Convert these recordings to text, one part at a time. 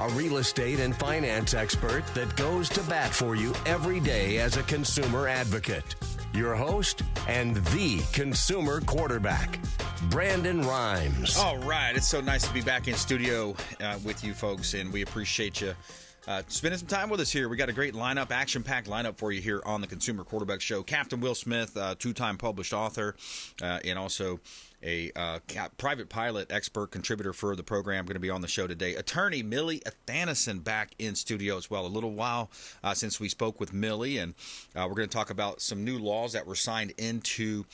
a real estate and finance expert that goes to bat for you every day as a consumer advocate. Your host and the consumer quarterback, Brandon Rhymes. All right. It's so nice to be back in studio with you folks, and we appreciate you spending some time with us here. We got a great lineup, action-packed lineup for you here on the Consumer Quarterback Show. Captain Will Smith, two-time published author, and also a private pilot expert contributor for the program, going to be on the show today. Attorney Milly Athanason back in studio as well. A little while since we spoke with Milly, and we're going to talk about some new laws that were signed into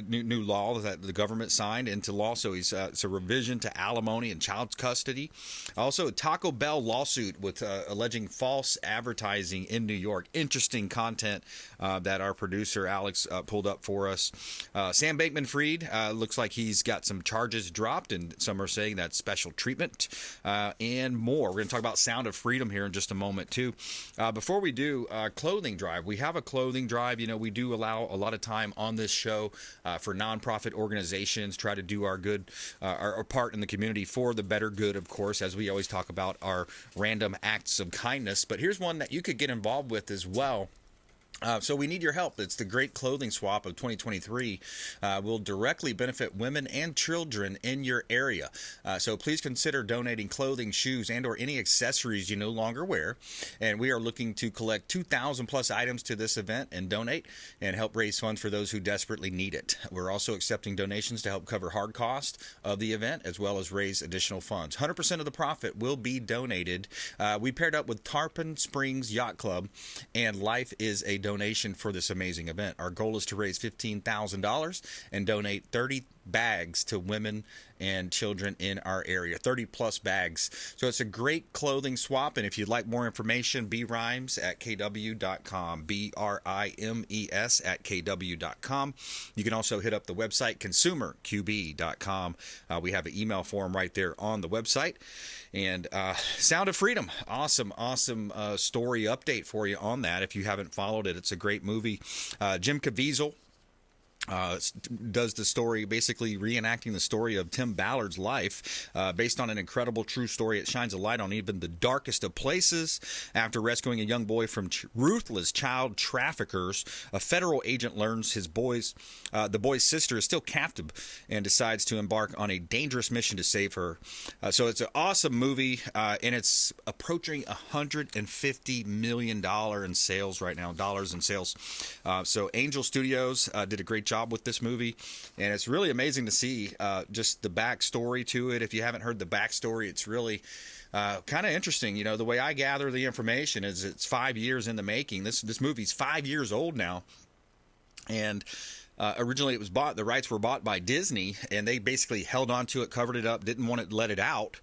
new law that the government signed into law. So it's a revision to alimony and child custody. Also, a Taco Bell lawsuit with alleging false advertising in New York. Interesting content that our producer Alex pulled up for us. Sam Bankman-Fried looks like he's got some charges dropped, and some are saying that's special treatment, and more. We're going to talk about Sound of Freedom here in just a moment, too. Before we do, clothing drive. We have a clothing drive. You know, we do allow a lot of time on this show for nonprofit organizations, try to do our good, our part in the community for the better good, of course, as we always talk about our random acts of kindness. But here's one that you could get involved with as well. So we need your help. It's the Great Clothing Swap of 2023. Will directly benefit women and children in your area. So please consider donating clothing, shoes, and or any accessories you no longer wear. And we are looking to collect 2,000 plus items to this event and donate and help raise funds for those who desperately need it. We're also accepting donations to help cover hard costs of the event as well as raise additional funds. 100% of the profit will be donated. We paired up with Tarpon Springs Yacht Club, and Life is a donation for this amazing event. Our goal is to raise $15,000 and donate 30 bags to women and children in our area, 30 plus bags. So it's a great clothing swap. And if you'd like more information, brimes@kw.com, BRIMES at KW.com. You can also hit up the website, consumerqb.com. We have an email form right there on the website. And Sound of Freedom, awesome story update for you on that. If you haven't followed it, it's a great movie. Jim Caviezel does the story, basically reenacting the story of Tim Ballard's life, based on an incredible true story. It shines a light on even the darkest of places. After rescuing a young boy from ruthless child traffickers, a federal agent learns the boy's sister is still captive and decides to embark on a dangerous mission to save her. So it's an awesome movie, and it's approaching $150 million in sales right now, dollars in sales. So Angel Studios did a great job with this movie, and it's really amazing to see just the backstory to it. If you haven't heard the backstory, it's really kind of interesting. You know, the way I gather the information is it's 5 years in the making. This movie's 5 years old now, and originally it was bought, the rights were bought by Disney, and they basically held on to it, covered it up, didn't want to let it out.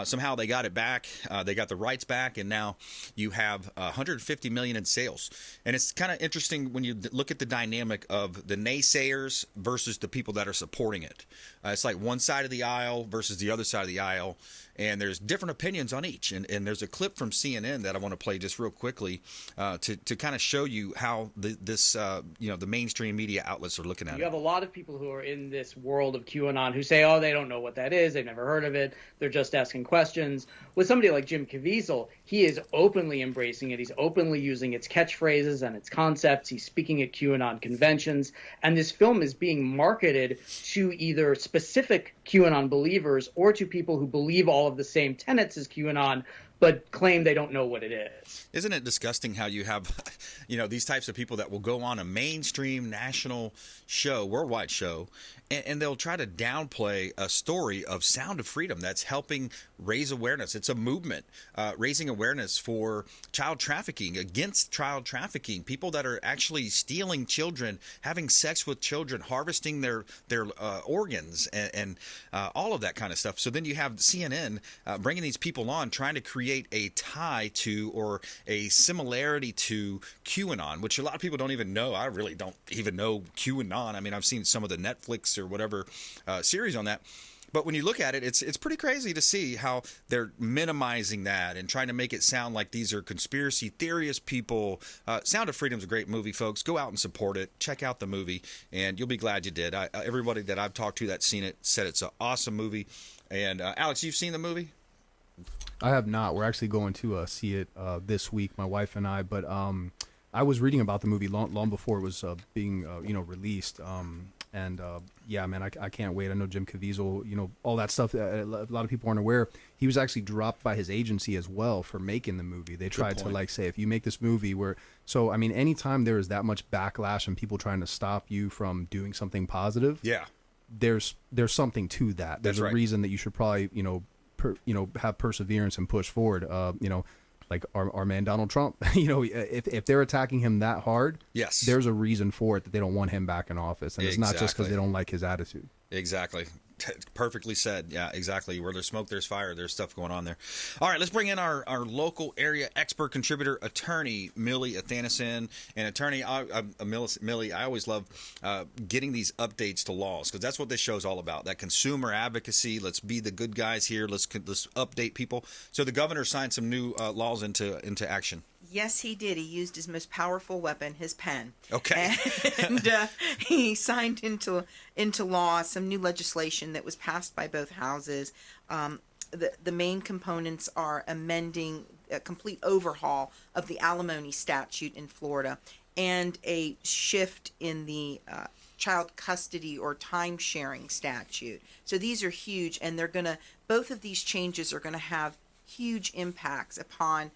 Somehow they got it back, they got the rights back, and now you have $150 million in sales. And it's kind of interesting when you look at the dynamic of the naysayers versus the people that are supporting it. It's like one side of the aisle versus the other side of the aisle, and there's different opinions on each. And there's a clip from CNN that I want to play just real quickly to kind of show you how the mainstream media outlets are looking at it. You have a lot of people who are in this world of QAnon who say, oh, they don't know what that is. They've never heard of it. They're just asking questions. With somebody like Jim Caviezel, he is openly embracing it. He's openly using its catchphrases and its concepts. He's speaking at QAnon conventions. And this film is being marketed to either specific QAnon believers or to people who believe all of the same tenets as QAnon, but claim they don't know what it is. Isn't it disgusting how you have, these types of people that will go on a mainstream national show, worldwide show, and they'll try to downplay a story of Sound of Freedom that's helping raise awareness. It's a movement raising awareness for child trafficking, against child trafficking, people that are actually stealing children, having sex with children, harvesting their organs, and all of that kind of stuff. So then you have CNN bringing these people on, trying to create a tie to or a similarity to QAnon, which a lot of people don't even know. I really don't even know QAnon. I mean, I've seen some of the Netflix or whatever series on that. But when you look at it, it's pretty crazy to see how they're minimizing that and trying to make it sound like these are conspiracy theorist people. Sound of Freedom's a great movie, folks. Go out and support it. Check out the movie, and you'll be glad you did. Everybody that I've talked to that's seen it said it's an awesome movie. And Alex, you've seen the movie? I have not. We're actually going to see it this week, my wife and I. But I was reading about the movie long before it was being released. Yeah, man, I can't wait. I know Jim Caviezel, all that stuff. A lot of people aren't aware. He was actually dropped by his agency as well for making the movie. They tried to say, if you make this movie anytime there is that much backlash and people trying to stop you from doing something positive, yeah, there's something to that. There's a reason that you should probably, have perseverance and push forward. Like our man Donald Trump, if they're attacking him that hard, yes, there's a reason for it that they don't want him back in office, and it's not just because they don't like his attitude. Exactly. Perfectly said. Yeah, exactly. Where there's smoke, there's fire. There's stuff going on there. All right, let's bring in our local area expert contributor, attorney Milly Athanason. And attorney Milly, I always love getting these updates to laws, because that's what this show's all about, that consumer advocacy. Let's be the good guys here. Let's update people. So the governor signed some new laws into action. Yes, he did. He used his most powerful weapon, his pen. Okay. And he signed into law some new legislation that was passed by both houses. The main components are amending a complete overhaul of the alimony statute in Florida and a shift in the child custody or time sharing statute. So these are huge, and both of these changes are going to have huge impacts upon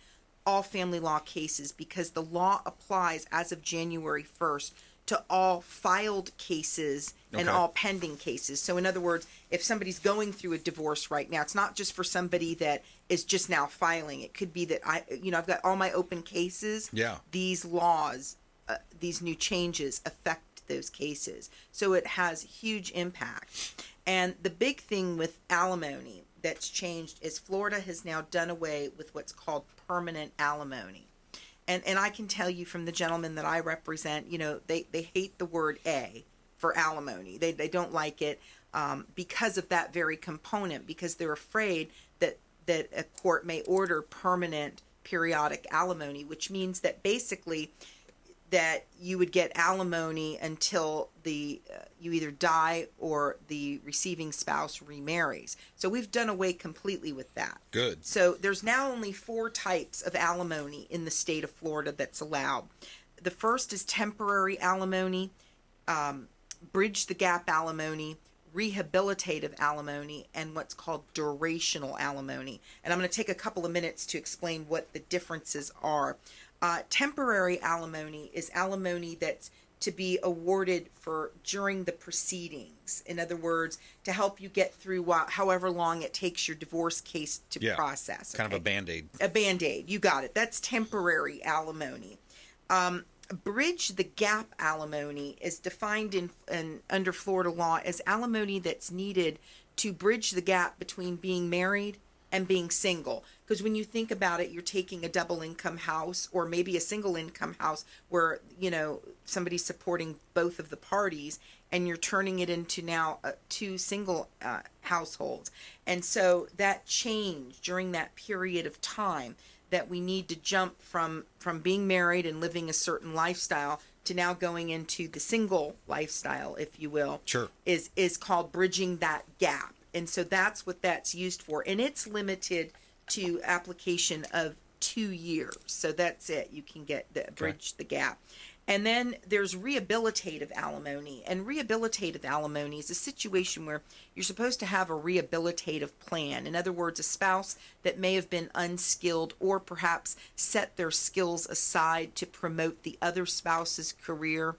all family law cases, because the law applies as of January 1st to all filed cases and all pending cases. So in other words, if somebody's going through a divorce right now, it's not just for somebody that is just now filing. It could be that I've got all my open cases. Yeah. These laws, these new changes affect those cases. So it has huge impact. And the big thing with alimony that's changed is Florida has now done away with what's called permanent alimony. And I can tell you from the gentlemen that I represent, they hate the word A for alimony. They don't like it because of that very component, because they're afraid that a court may order permanent periodic alimony, which means that basically that you would get alimony until you either die or the receiving spouse remarries. So we've done away completely with that. Good. So there's now only 4 types of alimony in the state of Florida that's allowed. The first is temporary alimony, bridge the gap alimony, rehabilitative alimony, and what's called durational alimony. And I'm going to take a couple of minutes to explain what the differences are. Temporary alimony is alimony that's to be awarded for during the proceedings. In other words, to help you get through however long it takes your divorce case to process. Kind of a Band-Aid. A Band-Aid. You got it. That's temporary alimony. Bridge the gap alimony is defined in under Florida law as alimony that's needed to bridge the gap between being married and being single. Because when you think about it, you're taking a double income house or maybe a single income house where, somebody's supporting both of the parties, and you're turning it into now 2 single households. And so that change during that period of time, that we need to jump from being married and living a certain lifestyle to now going into the single lifestyle, if you will, sure, is called bridging that gap. And so that's what that's used for. And it's limited to application of 2 years. So that's it. You can get bridge the gap. And then there's rehabilitative alimony. And rehabilitative alimony is a situation where you're supposed to have a rehabilitative plan. In other words, a spouse that may have been unskilled or perhaps set their skills aside to promote the other spouse's career.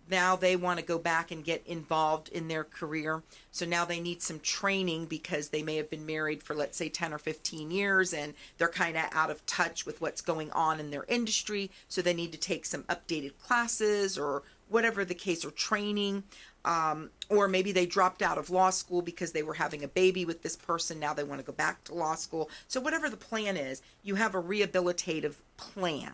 Now they want to go back and get involved in their career. So now they need some training because they may have been married for, let's say, 10 or 15 years, and they're kind of out of touch with what's going on in their industry. So they need to take some updated classes or whatever the case, or training. Or maybe they dropped out of law school because they were having a baby with this person. Now they want to go back to law school. So whatever the plan is, you have a rehabilitative plan.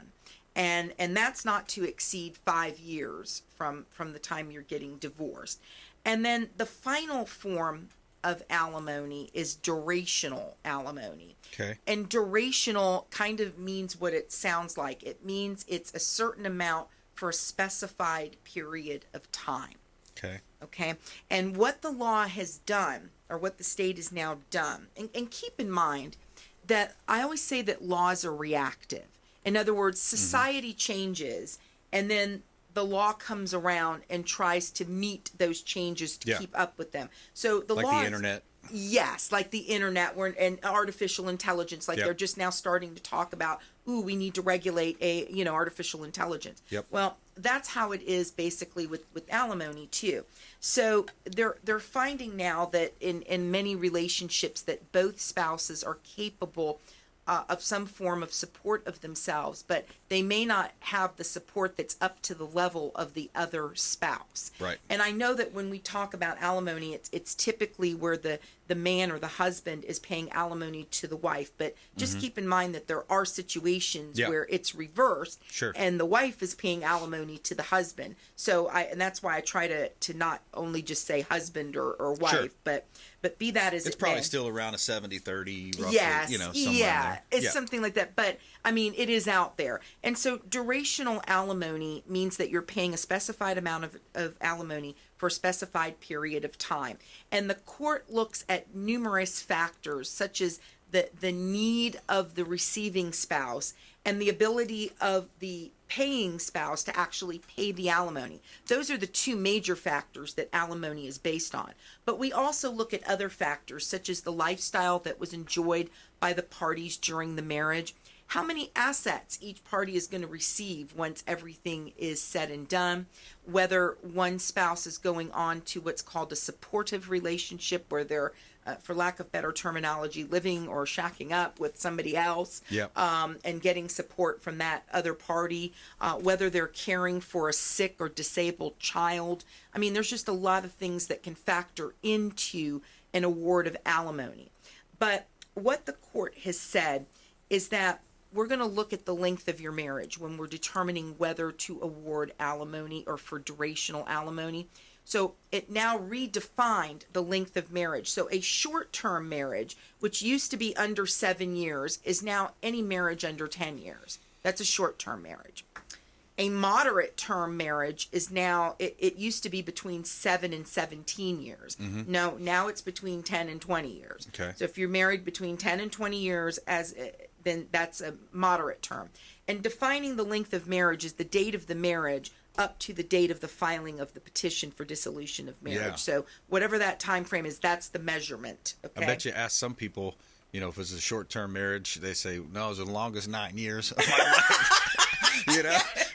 And that's not to exceed 5 years from the time you're getting divorced. And then the final form of alimony is durational alimony. Okay. And durational kind of means what it sounds like. It means it's a certain amount for a specified period of time. Okay. Okay. And what the law has done, or what the state has now done, and keep in mind that I always say that laws are reactive. In other words, society changes, and then the law comes around and tries to meet those changes to keep up with them. So the like law, the internet. Yes, like the internet and artificial intelligence. Like they're just now starting to talk about, we need to regulate artificial intelligence. Yep. Well, that's how it is basically with alimony too. So they're finding now that in many relationships that both spouses are capable of some form of support of themselves, but they may not have the support that's up to the level of the other spouse. Right. And I know that when we talk about alimony, it's typically where the man or the husband is paying alimony to the wife. But just keep in mind that there are situations where it's reversed, and the wife is paying alimony to the husband. So and that's why I try to not only just say husband or wife, but be that as it's probably still around a 70-30 roughly, yes, somewhere in there. It's something like that. But I mean, it is out there. And so durational alimony means that you're paying a specified amount of alimony for a specified period of time. And the court looks at numerous factors, such as the need of the receiving spouse and the ability of the paying spouse to actually pay the alimony. Those are the two major factors that alimony is based on. But we also look at other factors, such as the lifestyle that was enjoyed by the parties during the marriage, how many assets each party is going to receive once everything is said and done, whether one spouse is going on to what's called a supportive relationship where they're, for lack of better terminology, living or shacking up with somebody else, and getting support from that other party, whether they're caring for a sick or disabled child. I mean, there's just a lot of things that can factor into an award of alimony. But what the court has said is that we're going to look at the length of your marriage when we're determining whether to award alimony or for durational alimony. So it now redefined the length of marriage. So a short-term marriage, which used to be under 7 years, is now any marriage under 10 years. That's a short-term marriage. A moderate-term marriage is now, it used to be between 7 and 17 years. No, now it's between 10 and 20 years. Okay. So if you're married between 10 and 20 years, then that's a moderate term. And defining the length of marriage is the date of the marriage up to the date of the filing of the petition for dissolution of marriage. Yeah. So whatever that time frame is, that's the measurement. Okay? I bet you ask some people, if it's a short-term marriage, they say, no, it was the longest 9 years of my life.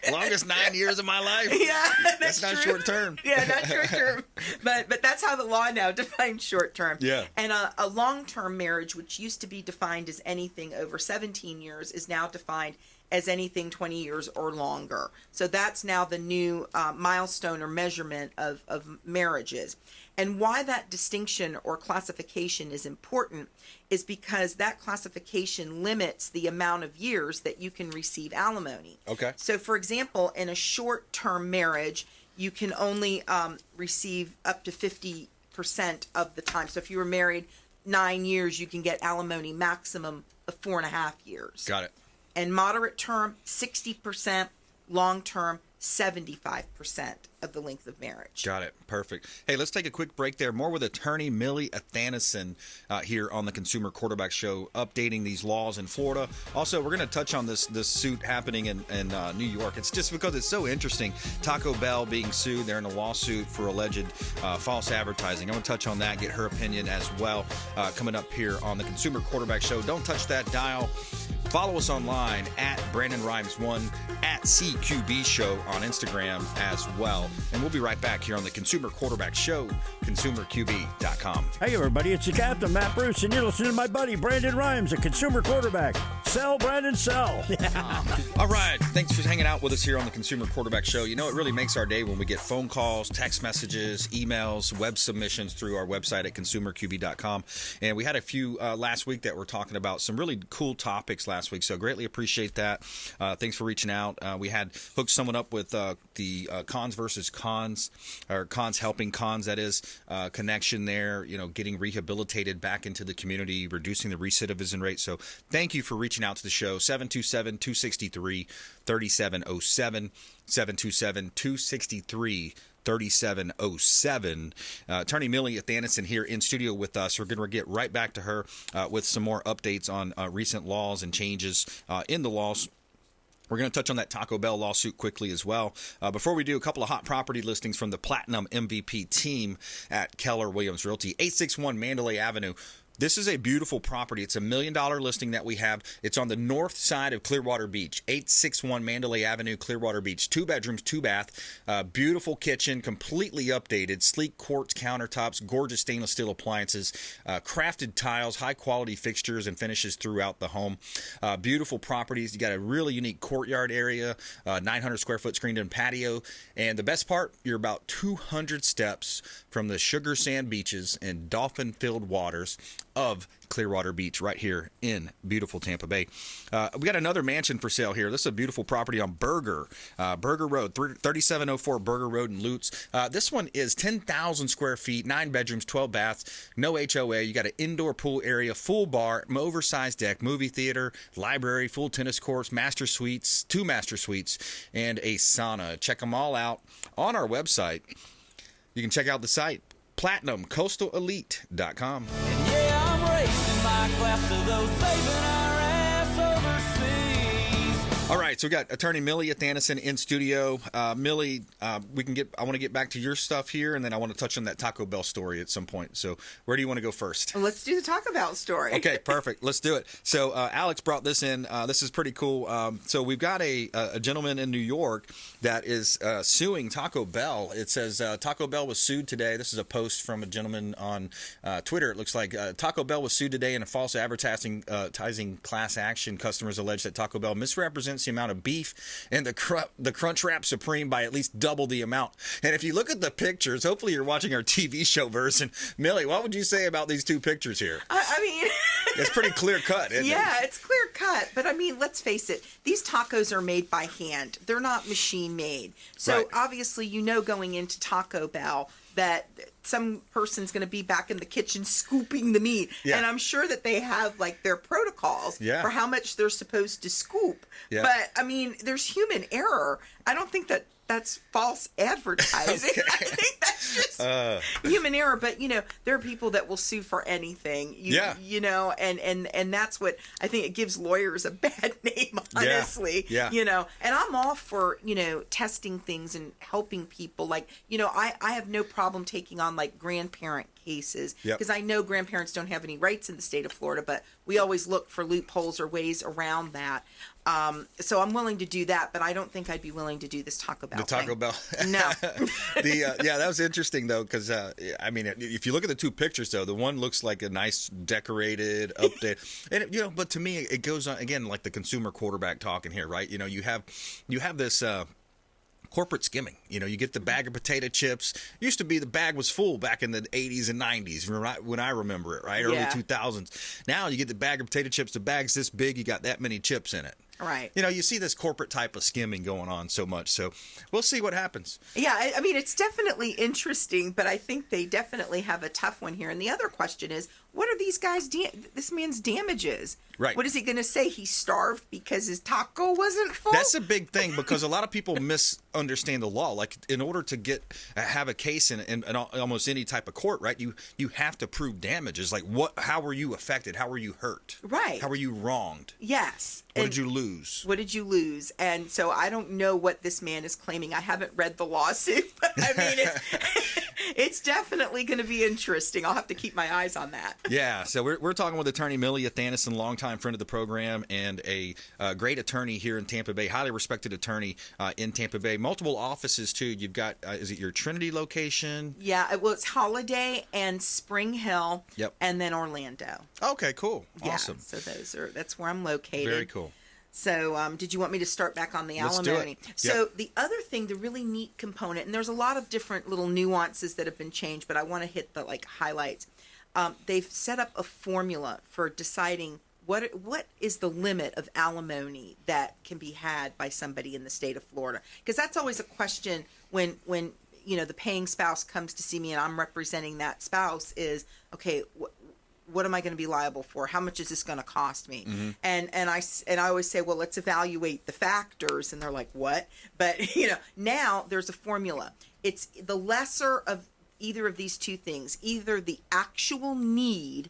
Longest 9 years of my life. Yeah, that's not true. short term. Yeah, not short term. But that's how the law now defines short term. Yeah. And a long term marriage, which used to be defined as anything over 17 years, is now defined as anything 20 years or longer. So that's now the new milestone or measurement of marriages. And why that distinction or classification is important is because that classification limits the amount of years that you can receive alimony. Okay. So, for example, in a short-term marriage, you can only receive up to 50% of the time. So if you were married 9 years, you can get alimony maximum of 4.5 years. Got it. And moderate term, 60%, long term, 75% of the length of marriage. Got it. Perfect. Hey, let's take a quick break there. More with attorney Milly Athanason here on the Consumer Quarterback Show, updating these laws in Florida. Also, we're going to touch on this suit happening in New York. It's just because it's so interesting. Taco Bell being sued. They're in a lawsuit for alleged false advertising. I'm going to touch on that, get her opinion as well, coming up here on the Consumer Quarterback Show. Don't touch that dial. Follow us online at BrandonRhymes1, at CQB Show on Instagram as well. And we'll be right back here on the Consumer Quarterback Show, consumerqb.com. Hey, everybody, it's the Captain, Matt Bruce, and you're listening to my buddy, Brandon Rhymes, a consumer quarterback. Sell, Brandon, sell. All right. Thanks for hanging out with us here on the Consumer Quarterback Show. It really makes our day when we get phone calls, text messages, emails, web submissions through our website at consumerqb.com. And we had a few last week that were talking about some really cool topics last week, so greatly appreciate that. Thanks for reaching out. We had hooked someone up with the cons versus cons, or cons helping cons, that is, connection there, getting rehabilitated back into the community, reducing the recidivism rate. So thank you for reaching out to the show. 727-263-3707, 727-263-3707. 3707. Attorney Milly Athanason here in studio with us. We're going to get right back to her with some more updates on recent laws and changes in the laws. We're going to touch on that Taco Bell lawsuit quickly as well. Before we do, a couple of hot property listings from the Platinum MVP team at Keller Williams Realty. 861 Mandalay Avenue. This is a beautiful property. It's $1 million listing that we have. It's on the north side of Clearwater Beach, 861 Mandalay Avenue, Clearwater Beach. 2 bedrooms, 2 bath, beautiful kitchen, completely updated, sleek quartz countertops, gorgeous stainless steel appliances, crafted tiles, high quality fixtures and finishes throughout the home. Beautiful properties. You got a really unique courtyard area, 900 square foot screened-in patio, and the best part, you're about 200 steps from the sugar sand beaches and dolphin-filled waters of Clearwater Beach right here in beautiful Tampa Bay. We got another mansion for sale here. This is a beautiful property on Burger Road, 3704 Burger Road in Lutz. This one is 10,000 square feet, 9 bedrooms, 12 baths, no HOA. You got an indoor pool area, full bar, oversized deck, movie theater, library, full tennis courts, master suites, 2 master suites, and a sauna. Check them all out on our website. You can check out the site, platinumcoastalelite.com. Yeah, I'm raising my glass to those saving our ass overseas. All right, so we got Attorney Milly Athanason in studio. Milly, I want to get back to your stuff here, and then I want to touch on that Taco Bell story at some point. So where do you want to go first? Well, let's do the Taco Bell story. Okay, perfect. Let's do it. So Alex brought this in. This is pretty cool. So we've got a gentleman in New York that is suing Taco Bell. It says Taco Bell was sued today. This is a post from a gentleman on Twitter. It looks like Taco Bell was sued today in a false advertising class action. Customers allege that Taco Bell misrepresents the amount of beef and the Crunchwrap Supreme by at least double the amount. And if you look at the pictures, hopefully you're watching our TV show version. Milly, what would you say about these 2 pictures here? I mean, it's pretty clear cut, isn't it? Yeah, it's clear cut. But I mean, let's face it, these tacos are made by hand. They're not machine made. So Right. obviously, going into Taco Bell that some person's going to be back in the kitchen scooping the meat. Yeah. And I'm sure that they have like their protocols for how much they're supposed to scoop. Yeah. But I mean, there's human error. I don't think that that's false advertising. Okay. I think that's just human error. But there are people that will sue for anything. And that's what I think, it gives lawyers a bad name, honestly. Yeah. And I'm all for testing things and helping people. Like I have no problem taking on like grandparent cases because I know grandparents don't have any rights in the state of Florida, but we always look for loopholes or ways around that. So I'm willing to do that, but I don't think I'd be willing to do this Taco Bell. The Taco Bell. No. That was interesting though, because I mean, if you look at the 2 pictures though, the one looks like a nice decorated update, and but to me it goes on again like the consumer quarterback talking here, right? You have this. Corporate skimming. You get the bag of potato chips. Used to be the bag was full back in the 80s and 90s when I remember it, right? Early 2000s. Now you get the bag of potato chips. The bag's this big. You got that many chips in it. Right. You see this corporate type of skimming going on so much. So we'll see what happens. Yeah, I mean, it's definitely interesting, but I think they definitely have a tough one here. And the other question is, what are these guys, this man's damages? Right. What is he going to say? He starved because his taco wasn't full? That's a big thing because a lot of people misunderstand the law. Like in order to have a case in almost any type of court, right? You have to prove damages. Like how were you affected? How were you hurt? Right. How were you wronged? Yes. What did you lose? What did you lose? And so I don't know what this man is claiming. I haven't read the lawsuit, but I mean, it's definitely going to be interesting. I'll have to keep my eyes on that. Yeah, so we're talking with Attorney Milly Athanason, longtime friend of the program and a great attorney here in Tampa Bay, highly respected attorney in Tampa Bay. Multiple offices too. You've got is it your Trinity location? Yeah, well, it's Holiday and Spring Hill. Yep. And then Orlando. Okay, cool, awesome. Yeah, so that's where I'm located. Very cool. So did you want me to start back on the Let's alimony? do it. So the other thing, the really neat component, and there's a lot of different little nuances that have been changed, but I want to hit the highlights. They've set up a formula for deciding what is the limit of alimony that can be had by somebody in the state of Florida, because that's always a question when the paying spouse comes to see me and I'm representing that spouse is, okay, what am I going to be liable for? How much is this going to cost me? Mm-hmm. And I always say, well, let's evaluate the factors. And they're like, what? But now there's a formula. it's the lesser of either of these two things, either the actual need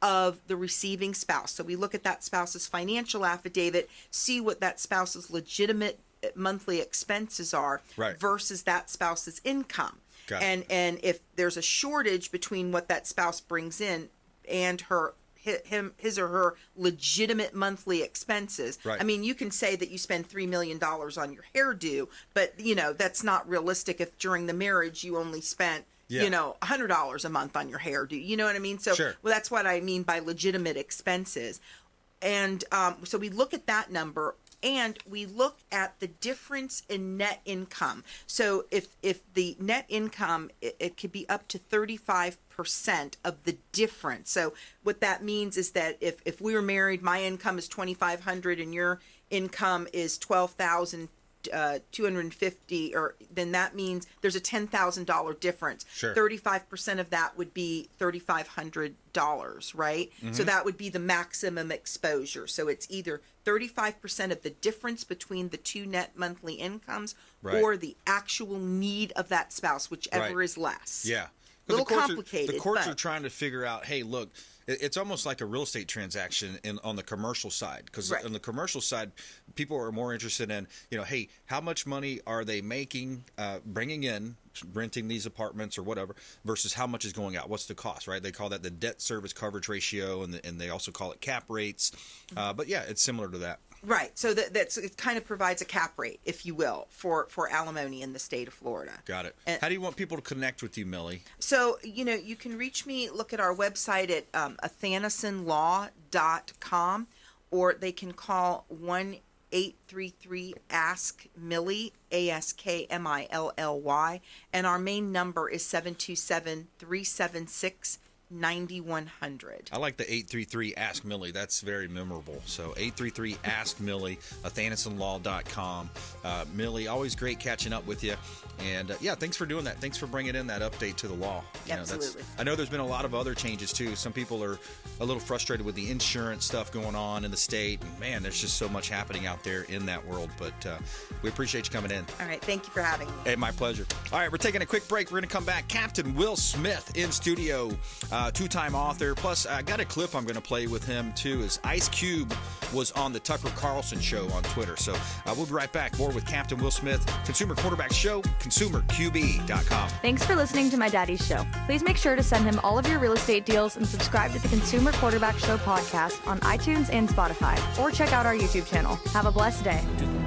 of the receiving spouse. So we look at that spouse's financial affidavit, see what that spouse's legitimate monthly expenses are versus that spouse's income. And if there's a shortage between what that spouse brings in and his or her legitimate monthly expenses. I mean, you can say that you spend $3 million on your hairdo, but that's not realistic if during the marriage you only spent $100 a month on your hairdo. You know what I mean? So well, that's what I mean by legitimate expenses. And so we look at that number, and we look at the difference in net income. So if the net income, it could be up to 35% of the difference. So what that means is that if we were married, my income is $2,500 and your income is $12,250, or then that means there's a $10,000 difference. 35% of that would be $3,500, right? So that would be the maximum exposure. So it's either 35% of the difference between the two net monthly incomes or the actual need of that spouse, whichever is less. A little complicated. The courts are trying to figure out, hey, look, it's almost like a real estate transaction on the commercial side, because on the commercial side, people are more interested in, hey, how much money are they making, bringing in, renting these apartments or whatever, versus how much is going out. What's the cost, right? They call that the debt service coverage ratio, and they also call it cap rates. But yeah, it's similar to that. Right. So it kind of provides a cap rate, if you will, for alimony in the state of Florida. Got it. And how do you want people to connect with you, Milly? So, you can reach me, look at our website at athanasonlaw.com, or they can call 1-833-ASK-MILLY, ASKMILLY, and our main number is 727-376-9100. I like the 833 Ask Milly. That's very memorable. So 833 Ask Milly, athanasonlaw.com. Milly, always great catching up with you. And thanks for doing that. Thanks for bringing in that update to the law. Absolutely. I know there's been a lot of other changes too. Some people are a little frustrated with the insurance stuff going on in the state. And man, there's just so much happening out there in that world. But we appreciate you coming in. All right. Thank you for having me. Hey, my pleasure. All right, we're taking a quick break. We're going to come back. Captain Will Smith in studio, two-time author. Plus, I got a clip I'm going to play with him too. As Ice Cube was on the Tucker Carlson show on Twitter. So we'll be right back. More with Captain Will Smith, Consumer Quarterback Show, consumerqb.com. Thanks for listening to my daddy's show. Please make sure to send him all of your real estate deals and subscribe to the Consumer Quarterback Show podcast on iTunes and Spotify, or check out our YouTube channel. Have a blessed day.